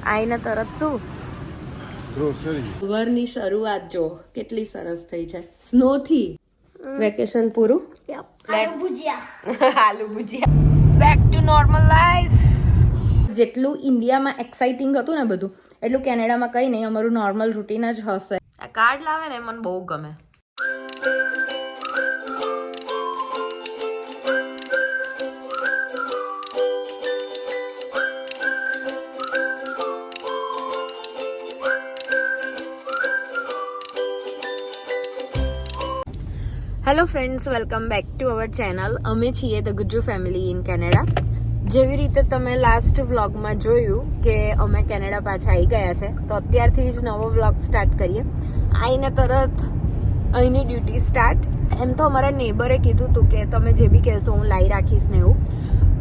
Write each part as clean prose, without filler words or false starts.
આઈને તરત શું ગ્રોસરી સવારની શરૂઆત જો કેટલી સરસ થઈ છે સ્નો થી વેકેશન પૂરું aloo bhujia aloo bhujia back to normal life જેટલું ઇન્ડિયામાં એક્સાઇટિંગ હતું ને બધું એટલું કેનેડામાં કંઈ નહીં અમારું નોર્મલ રૂટીન જ હશે આ કાર્ડ લાવે ને મને બહુ ગમે hello friends welcome back to our channel અમે છીએ the Gujju family in Canada જેવી રીતે તમે લાસ્ટ વ્લોગમાં જોયું કે અમે કેનેડા પાછા આવી ગયા છે તો અત્યારથી જ નવો વ્લોગ સ્ટાર્ટ કરીએ આવીને તરત અહીંની ડ્યુટી સ્ટાર્ટ એમ તો અમારા નેબરે કીધું હતું કે તમે જે બી કહેશો હું લાવી રાખીશ ને એવું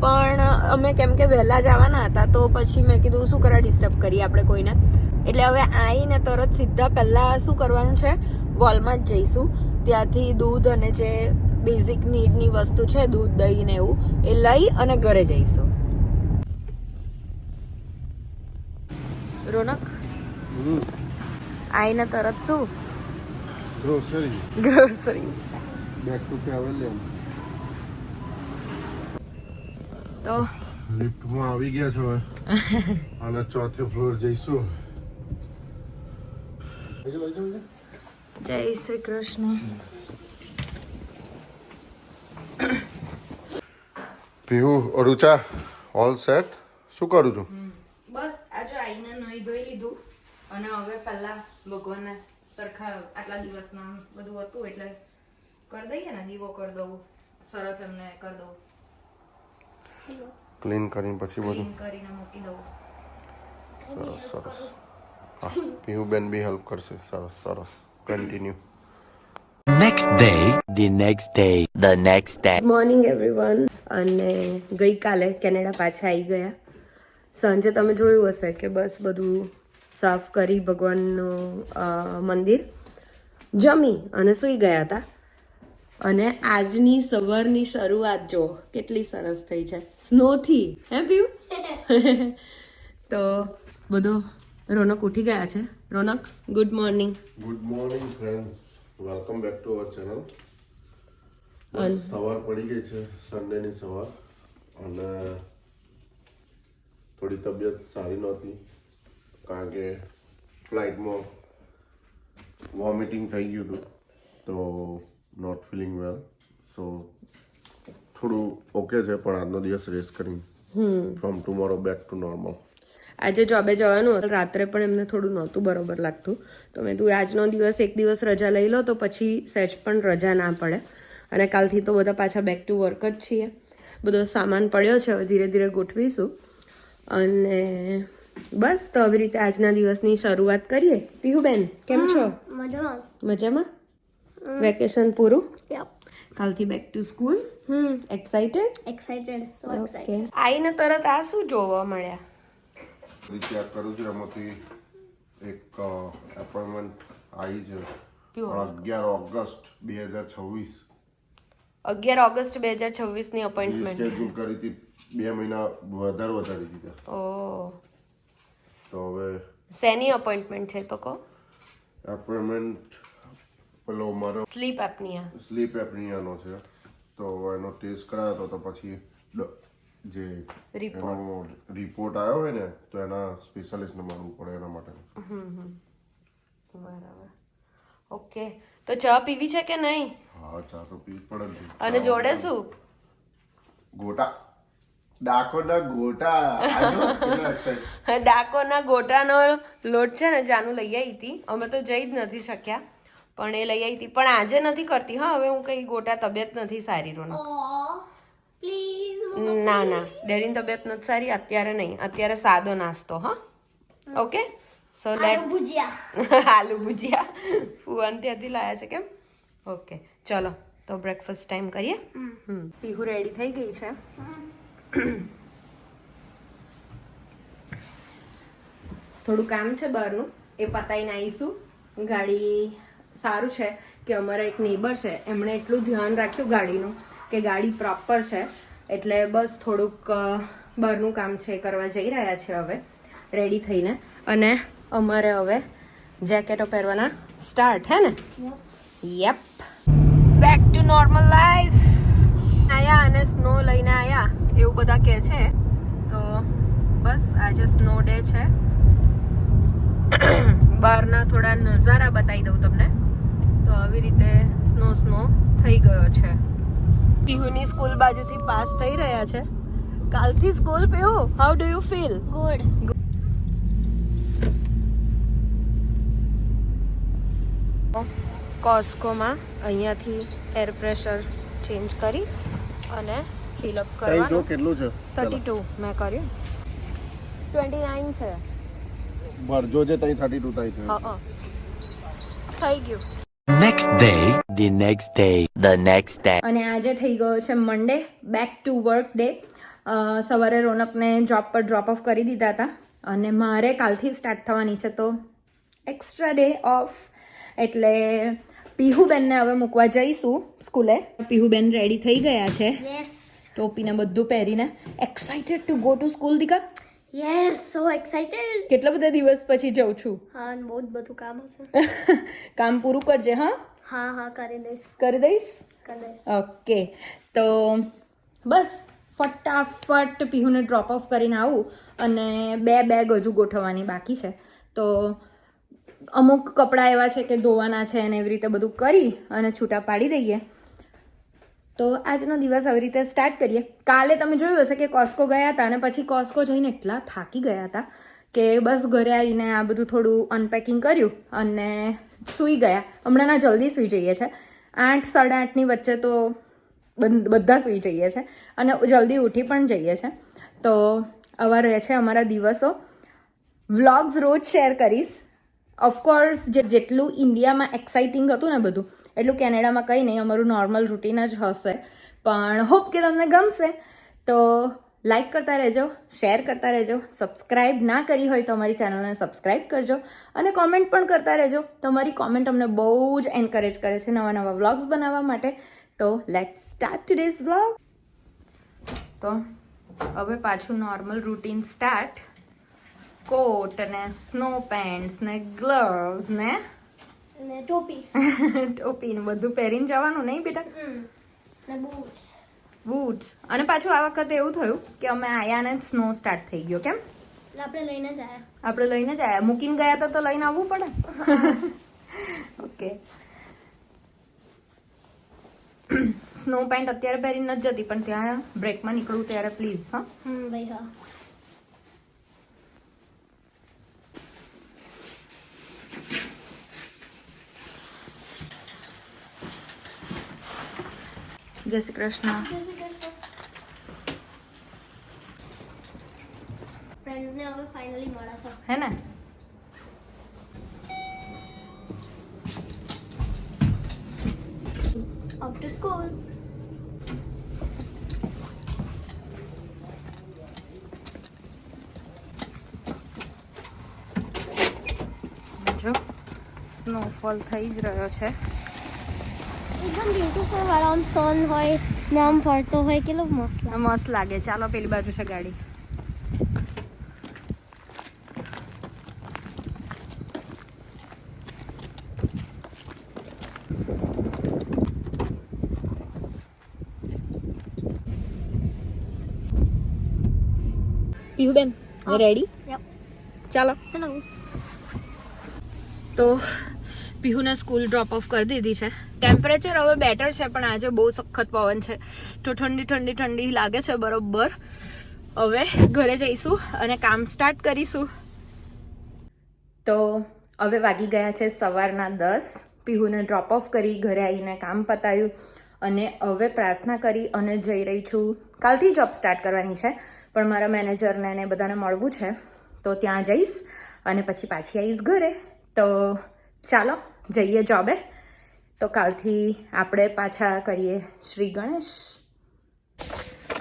પણ અમે કેમ કે વહેલા જવાના હતા તો પછી મેં કીધું શું કરવા ડિસ્ટર્બ કરીએ આપણે કોઈને એટલે હવે આવીને તરત સીધા પહેલાં શું કરવાનું છે વોલમાર્ટ જઈશું ત્યાંથી દૂધ અને જે બેઝિક નીડની વસ્તુ છે દૂધ દહીં ને એવું એ લઈ અને ઘરે જઈશું રોનક આઈને તરત શું ગ્રોસરી બેક ટુ પેવેલિયન તો લિફ્ટમાં આવી ગયા છો અને ચોથે ફ્લોર જઈશું જય શ્રી કૃષ્ણ પીહુ રૂચા ઓલ સેટ શું કરું છું બસ આજે આઈને નહીં ધોઈ લીધું અને હવે પહેલા ભગવાનને સરખા આટલા દિવસના બધું હતું એટલે કરી દઈએ ને દીવો કરી દઉં સરસ એમને કરી દઉં ક્લીન કરીને પછી બધું ક્લીન કરીને મૂકી દઉં સરસ સરસ હા પીહુ બેન બી હેલ્પ કરશે સરસ સરસ continue the next day. Morning everyone અને ગઈકાલે કેનેડા પાછા આવી ગયા સાંજે તમે જોયું હશે કે બસ બધું સાફ કરી ભગવાનનું મંદિર જમી અને સૂઈ ગયા હતા અને આજની સવારની શરૂઆત જો કેટલી સરસ થઈ છે સ્નોથી હે પીયુ તો બધું રોનક ઉઠી ગયા છે Ronak good morning friends welcome back to our channel સવાર પડી ગઈ છે સન્ડેની સવાર અને થોડી તબિયત સારી નહોતી કારણ કે ફ્લાઇટમાં વોમિટિંગ થઈ ગયું હતું તો નોટ ફિલિંગ વેલ સો થોડું ઓકે છે પણ આજનો દિવસ રેસ્ટ કરીને from tomorrow back to normal આજે જોબે જવાનું હતું રાત્રે પણ એમને થોડું નહોતું બરોબર લાગતું તો મેં તું આજનો દિવસ એક દિવસ રજા લઈ લો તો પછી સહેજ પણ રજા ના પડે અને કાલથી તો બધા પાછા બેક ટુ વર્ક જ છીએ બધો સામાન પડ્યો છે હવે ધીરે ધીરે ગોઠવીશું અને બસ તો આવી રીતે આજના દિવસની શરૂઆત કરીએ પીહુબેન કેમ છો મજામાં વેકેશન પૂરું કાલથી back to school excited okay આઈને તરત આ શું જોવા મળ્યા ચેક કરું છું એમાંથી એક એપોઇન્ટમેન્ટ આવી છે 11 ઓગસ્ટ 2026 11 ઓગસ્ટ 2026 ની અપોઇન્ટમેન્ટ સ્કેડ્યુલ કરી હતી 2 મહિના વધારી દીધા ઓહ તો હવે શેની અપોઇન્ટમેન્ટ છે તો કહો એપોઇન્ટમેન્ટ પેલો મારો સ્લીપ એપનિયાનો છે તો એનો ટેસ્ટ કરાયો તો પછી જે એનો રિપોર્ટ આવ્યો હોય ને તો એના સ્પેશિયાલિસ્ટને મળવું પડે એના માટે બરાબર ઓકે તો ચા પીવી છે કે નહીં હા ચા તો પીવી પડે ને અને જોડે શું ગોટા ડાકોરના ગોટા ડાકોરના ગોટાનો લોટ છે ને જાનું લઈ આવી હતી અમે તો જઈ જ નથી શક્યા પણ એ લઈ આવી હતી પણ આજે નથી કરતી હા હવે હું કઈ ગોટા તબિયત નથી સારી રોનક ના ડેડીની તબિયત નથી સારી અત્યારે નહીં અત્યારે સાદો નાસ્તો હા ઓકે સો આલુ ભુજિયા ફુવાન ત્યાંથી લાયા છે કેમ ઓકે ચલો તો બ્રેકફાસ્ટ ટાઈમ કરીએ પીહુ રેડી થઈ ગઈ છે થોડું કામ છે બહારનું એ પતાવીને આવીશું ગાડી સારું છે કે અમારા એક નેબર છે એમણે એટલું ધ્યાન રાખ્યું ગાડીનું કે ગાડી પ્રોપર છે એટલે બસ થોડુંક બહારનું કામ છે કરવા જઈ રહ્યા છે હવે રેડી થઈને. અને અમારે હવે જેકેટો પહેરવાના સ્ટાર્ટ હે ને. Yup, back to normal life. આયા અને સ્નો લઈને આયા એવું બધા કહે છે. તો બસ આજે સ્નો ડે છે. બહારના થોડા નજારા બતાવી દઉં તમને. તો આવી રીતે સ્નો થઈ ગયો છે. પીહુની સ્કૂલ બાજુથી પાસ થઈ રહ્યા છે. કાલથી school Pihu, how do you feel? Good. કોસ્કોમાં અહીંયાથી એર પ્રેશર ચેન્જ કરી અને ફિલ અપ કરવાનું. કેટલું છે? 32 મેં કર્યું. 29 છે. ભરજો જે તઈ 32 થાય છે. હા થઈ ગયું. Next day, the next day, the next day. અને આજે થઈ ગયો છે મંડે, બેક ટુ વર્ક ડે. સવારે રોનકને જોબ પર ડ્રોપ ઓફ કરી દીધા હતા અને મારે કાલથી સ્ટાર્ટ થવાની છે. તો એક્સ્ટ્રા ડે ઓફ એટલે પીહુબેનને હવે મૂકવા જઈશું સ્કૂલે. પીહુબેન રેડી થઈ ગયા છે, યસ. ટોપીને બધું પહેરીને. Excited to go to school દીકા? Yes, so excited. કેટલા બધા દિવસ પછી જઉં છું. હા, અને બહુ જ બધું કામ હશે. કામ પૂરું કરજે. હા હા, કરી દઈશ. કરી દઈશ. ઓકે, તો બસ ફટાફટ પીહુને ડ્રોપ ઓફ કરીને આવું. અને 2 બેગ હજુ ગોઠવવાની બાકી છે. તો અમુક કપડાં એવા છે કે ધોવાના છે અને એવી રીતે બધું કરી અને છૂટા પાડી દઈએ. તો આજનો દિવસ આવી રીતે સ્ટાર્ટ કરીએ. કાલે તમે જોયું હશે કે કોસ્કો ગયા હતા અને પછી કોસ્કો જઈને એટલા થાકી ગયા હતા કે બસ ઘરે આવીને આ બધું થોડું અનપેકિંગ કર્યું અને સૂઈ ગયા. હમણાંના જલ્દી સૂઈ જઈએ છે. 8 સાડા 8ની વચ્ચે તો બધા સૂઈ જઈએ છે અને જલ્દી ઉઠી પણ જઈએ છે. તો આવા રહે છે અમારા દિવસો. વ્લોગ્સ રોજ શેર કરીશ. ઓફકોર્સ જેટલું ઇન્ડિયામાં એક્સાઇટિંગ હતું ને બધું, એટલું કેનેડામાં કંઈ નહીં. અમારું નોર્મલ રૂટીન જ હશે. પણ હોપ કે તમને ગમશે. તો લાઈક કરતા રહેજો, શેર કરતા રહેજો. સબસ્ક્રાઈબ ના કરી હોય તો અમારી ચેનલને સબસ્ક્રાઈબ કરજો અને કોમેન્ટ પણ કરતા રહેજો. તમારી કોમેન્ટ અમને બહુ જ એન્કરેજ કરે છે નવા નવા વ્લોગ્સ બનાવવા માટે. તો લેટ્સ સ્ટાર્ટ ટુડેઝ વ્લોગ. તો હવે પાછું નોર્મલ રૂટીન સ્ટાર્ટ. કોટ ને સ્નો પેન્ટ્સ ને ગ્લવ્સ ને ટોપી ટોપી ને બધું પહેરીને જવાનું નહીં બેટા? ને બૂટ્સ. અને પાછું આ વખતે એવું થયું કે અમે આયા ને સ્નો સ્ટાર્ટ થઈ ગયો. કેમ? આપણે લઈને જ આવ્યા. આપણે લઈને જ આવ્યા. મૂકીને ગયા હતા તો લઈને આવવું પડે. ઓકે. સ્નો પેન્ટ અત્યારે પહેરીને નથી જતી, પણ ત્યાં બ્રેકમાં નીકળું ત્યારે પ્લીઝ. હા ભાઈ. હા. જય શ્રી કૃષ્ણ. ફ્રેન્ડ્સને હવે ફાઇનલી મળાશે. હે ને? Of to school. જો સ્નોફોલ થઈ જ રહ્યો છે. એકદમ બ્યુટીફુલ વાળો આમ સન હોય ને આમ ફરતો હોય, કેટલો મસ્ત લાગે. મસ્ત લાગે. ચાલો પેલી બાજુ છે ગાડી. પીહુબેન રેડી? ચાલો. તો પીહુને સ્કૂલ ડ્રોપ ઓફ કરી દીધી છે. ટેમ્પરેચર હવે બેટર છે, પણ આજે બહુ સખત પવન છે તો ઠંડી લાગે છે બરોબર. હવે ઘરે જઈશું અને કામ સ્ટાર્ટ કરીશું. તો હવે વાગી ગયા છે સવારના 10. પીહુને ડ્રોપ ઓફ કરી ઘરે આવીને કામ પતાવ્યું અને હવે પ્રાર્થના કરી અને જઈ રહી છું. કાલથી જોબ સ્ટાર્ટ કરવાની છે, પણ મારા મેનેજરને ને બધાને મળવું છે તો ત્યાં જઈશ અને પછી પાછી આવીશ ઘરે. તો ચાલો જઈએ જોબે. તો કાલથી આપણે પાછા કરીએ શ્રી ગણેશ.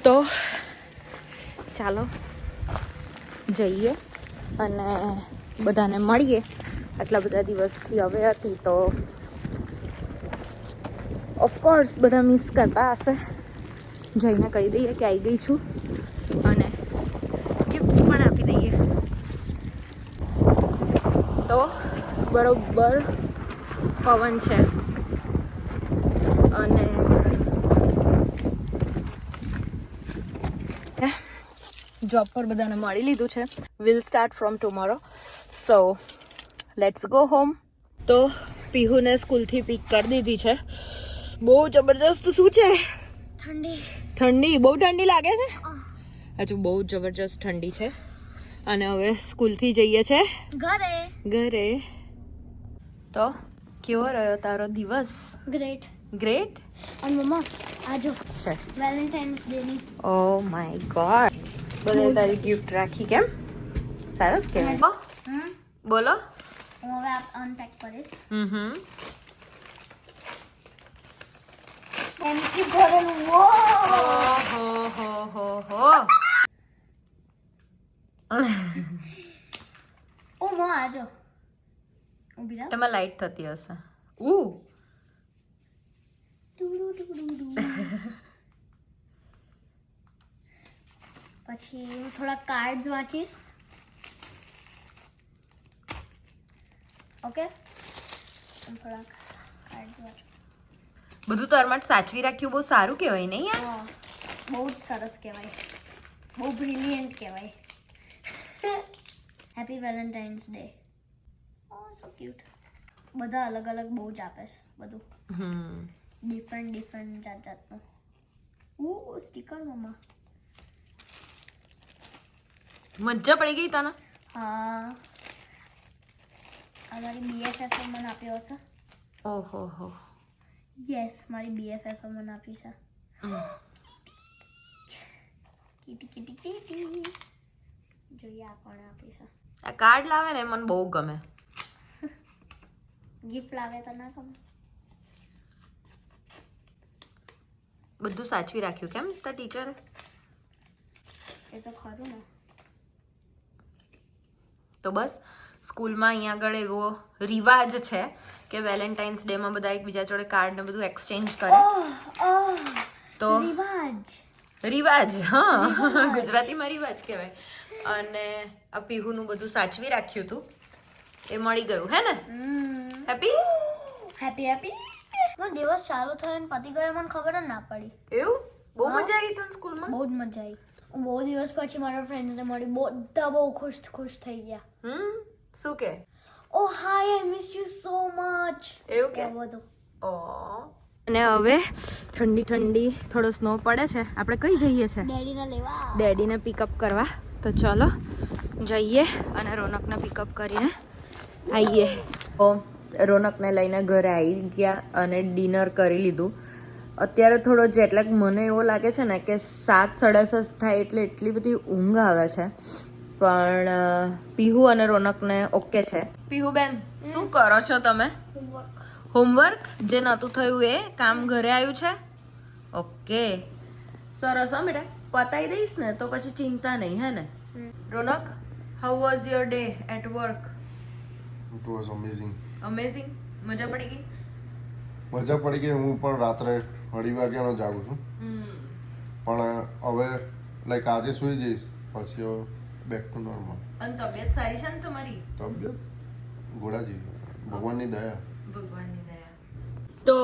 તો ચાલો જઈએ અને બધાને મળીએ. આટલા બધા દિવસથી હવે હતી તો ઓફકોર્સ બધા મિસ કરતા હશે. જઈને કહી દઈએ કે આવી ગઈ છું અને ગિફ્ટ્સ પણ આપી દઈએ. તો બરોબર પવન છે અને જોબ પર બધાને મળી લીધું છે. Will start from tomorrow. So let's go home. તો પીહુને સ્કૂલથી પિક કરી દીધી છે. બહુ જબરજસ્ત શું છે? ઠંડી. બહુ ઠંડી લાગે છે? હજુ બહુ જબરજસ્ત ઠંડી છે. અને હવે સ્કૂલથી જઈએ છે ઘરે. તો કેવો રહ્યો તારો દિવસ? ગ્રેટ. અને મમ્મા આ જો છે. વેલેન્ટાઇન્સ ડે ની ઓ માય ગોડ. બધે તારી ગિફ્ટ રાખી કેમ? સરસ કહેવાય. બોલો. હું હવે અનપેક કરીશ. એમથી ભરેલું. હો. ઓ મા આ જો ઊભી રહો. એમાં લાઈટ થતી હશે. પછી હું થોડા કાર્ડ્સ વાંચીશ. ઓકે થોડા કાર્ડ્સ વાંચું. બધું તારમાં સાચવી રાખ્યું બહુ સારું કહેવાય નહીં યાર? બહુ જ સરસ કહેવાય. બહુ બ્રિલિયન્ટ કહેવાય. Happy Valentine's Day. Oh so cute. બધા અલગ અલગ બહુ જ આપે છે બધું. ડિફરન્ટ જાતનું. સ્ટીકર મમ્મા. મજા પડી ગઈ તને? હા આ મારી BFF એ મને આપ્યો હશે. ઓહો. યસ મારી BFF એ મને આપી છે. કીટી. જોઈએ આ કોણે આપી છે. આ કાર્ડ લાવે ને મને બહુ ગમે. ગિફ્ટ લાવે તો ના ગમે. બધું સાચવી રાખ્યું કેમ તાર ટીચરે? એ તો ખરું ને. તો બસ સ્કૂલમાં અહીંયા આગળ એવો રિવાજ છે કે વેલેન્ટાઇન્સ ડેમાં બધા એકબીજા જોડે કાર્ડ ને બધું એક્સચેન્જ કરે. તો રિવાજ ગુજરાતીમાં રિવાજ કહેવાય. અને આ પીહુનું બધું સાચવી રાખ્યું હતું એ મળી ગયું હે ને? હેપી. મારો દિવસ ચાલુ થયો ને પતી ગયો મને ખબર જ ના પડી. એવું? બહુ મજા આવી તને સ્કૂલમાં? બહુ જ મજા આવી. હું બહુ દિવસ પછી મારા ફ્રેન્ડ્સને મળી. બધા બહુ ખુશ થઈ ગયા. શું કે? Oh hi I miss you so much. એવું કે? બધું. અને હવે ઠંડી થોડો સ્નો પડે છે. આપણે કઈ જઈએ છે? ડેડીને લેવા. ડેડીને પિકઅપ કરવા. તો ચલો જઈએ અને રોનકને પિકઅપ કરીને આવીએ. તો રોનકને લઈને ઘરે આવી ગયા અને ડિનર કરી લીધું. અત્યારે થોડો જેટલેગ મને એવો લાગે છે ને કે 7:30 થાય એટલે એટલી બધી ઊંઘ આવે છે. પણ પીહુ અને રોનકને ઓકે છે. પીહુ બેન શું કરો છો તમે? હોમવર્ક જે નહોતું થયું એ કામ ઘરે આવ્યું છે? ઓકે સરસ. હા બેટા પતાવી દઈશ ને તો પછી ચિંતા નહીં હે ને? Ronak how was your day at work? It was amazing. મજા પડી ગઈ? મજા પડી ગઈ. હું પણ રાત્રે 2:30 વાગ્યાનો જાગું છું. પણ હવે લાઈક આજે સુઈ જઈશ પછી હવે બેક ટુ નોર્મલ. અને તબિયત સારી છે ને તમારી? તબિયત ઘોડા જેવી. ભગવાનની દયા. તો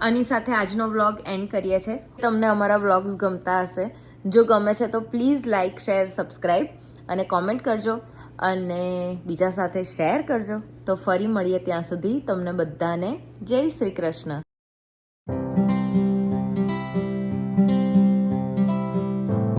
આની સાથે આજનો વ્લોગ એન્ડ કરીએ છીએ. તમને અમારા વ્લોગ્સ ગમતા હશે. જો ગમે છે તો પ્લીઝ લાઇક શેર સબસ્ક્રાઈબ અને કોમેન્ટ કરજો અને બીજા સાથે શેર કરજો. તો ફરી મળીએ ત્યાં સુધી તમને બધાને જય શ્રી કૃષ્ણ.